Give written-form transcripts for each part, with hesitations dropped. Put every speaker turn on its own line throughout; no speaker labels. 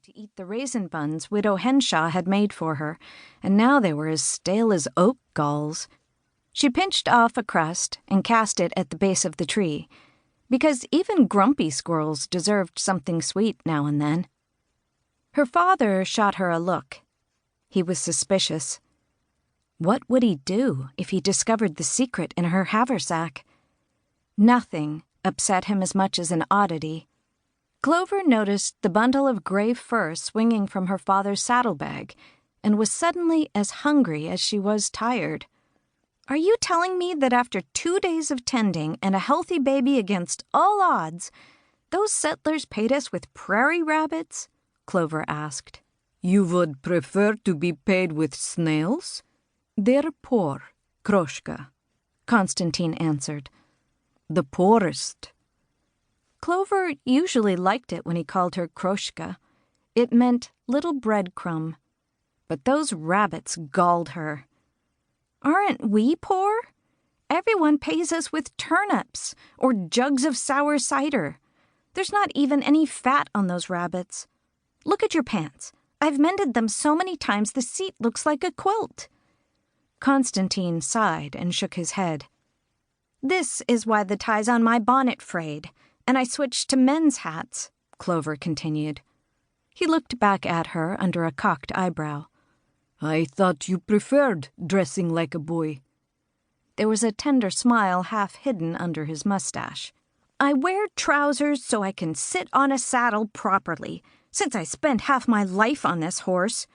to eat the raisin buns Widow Henshaw had made for her, and now they were as stale as oak galls. She pinched off a crust and cast it at the base of the tree, because even grumpy squirrels deserved something sweet now and then. Her father shot her a look. He was suspicious. What would he do if he discovered the secret in her haversack? Nothing upset him as much as an oddity. Clover noticed the bundle of gray fur swinging from her father's saddlebag and was suddenly as hungry as she was tired. "Are you telling me that after 2 days of tending and a healthy baby against all odds, those settlers paid us with prairie rabbits?" Clover asked. "You would prefer to be paid with snails? They're poor, Kroshka," Constantine answered. "The poorest." Clover usually liked it when he called her Kroshka. It meant little breadcrumb. But those rabbits galled her. "Aren't we poor? Everyone pays us with turnips or jugs of sour cider. There's not even any fat on those rabbits. Look at your pants. I've mended them so many times the seat looks like a quilt." Constantine sighed and shook his head. "This is why the tie's on my bonnet frayed, and I switched to men's hats," Clover continued. He looked back at her under a cocked eyebrow. "I thought you preferred dressing like a boy." There was a tender smile half hidden under his mustache. "I wear trousers so I can sit on a saddle properly, since I spent half my life on this horse.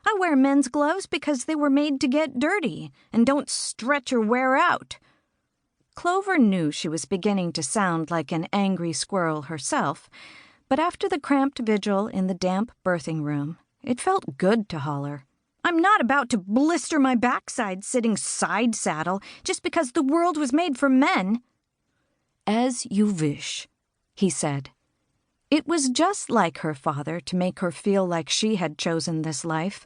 I wear men's gloves because they were made to get dirty and don't stretch or wear out." Clover knew she was beginning to sound like an angry squirrel herself, but after the cramped vigil in the damp birthing room, it felt good to holler. "I'm not about to blister my backside sitting side saddle just because the world was made for men." "As you wish," he said. It was just like her father to make her feel like she had chosen this life.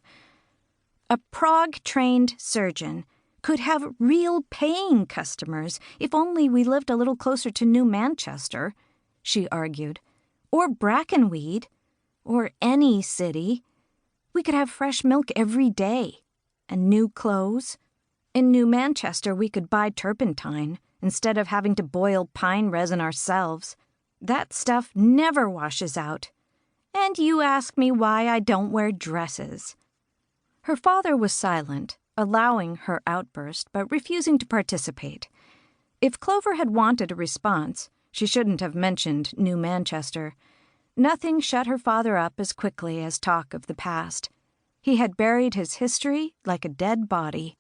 A Prague-trained surgeon could have real paying customers if only we lived a little closer to New Manchester, she argued, or Brackenweed, or any city. We could have fresh milk every day, and new clothes. In New Manchester, we could buy turpentine instead of having to boil pine resin ourselves. That stuff never washes out. And you ask me why I don't wear dresses." Her father was silent, allowing her outburst but refusing to participate. If Clover had wanted a response, she shouldn't have mentioned New Manchester. Nothing shut her father up as quickly as talk of the past. He had buried his history like a dead body.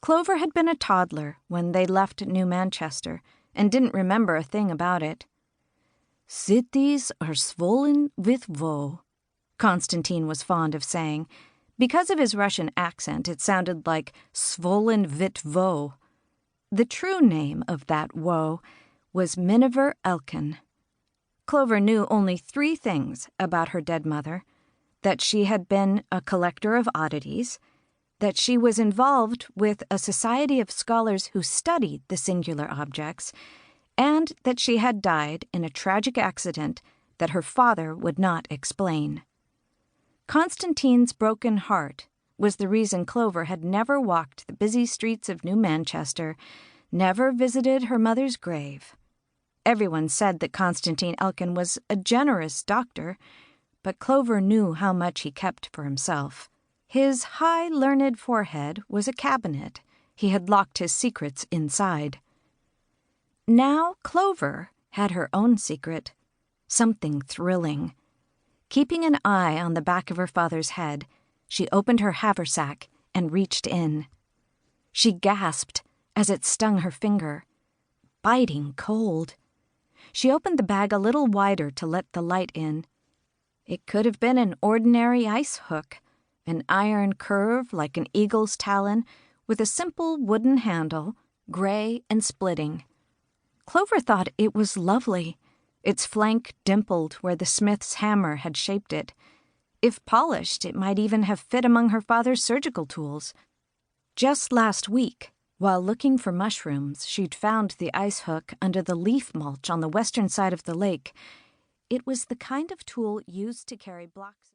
Clover had been a toddler when they left New Manchester and didn't remember a thing about it. "Cities are swollen with woe," Constantine was fond of saying. Because of his Russian accent, it sounded like swollen with woe. The true name of that woe was Miniver Elkin. Clover knew only 3 things about her dead mother: that she had been a collector of oddities, that she was involved with a society of scholars who studied the singular objects, and that she had died in a tragic accident that her father would not explain. Constantine's broken heart was the reason Clover had never walked the busy streets of New Manchester, never visited her mother's grave. Everyone said that Constantine Elkin was a generous doctor, but Clover knew how much he kept for himself. His high, learned forehead was a cabinet. He had locked his secrets inside. Now Clover had her own secret, something thrilling. Keeping an eye on the back of her father's head, she opened her haversack and reached in. She gasped as it stung her finger. Biting cold. She opened the bag a little wider to let the light in. It could have been an ordinary ice hook, an iron curve like an eagle's talon, with a simple wooden handle, gray and splitting. Clover thought it was lovely. Its flank dimpled where the smith's hammer had shaped it. If polished, it might even have fit among her father's surgical tools. Just last week, while looking for mushrooms, she'd found the ice hook under the leaf mulch on the western side of the lake. It was the kind of tool used to carry blocks.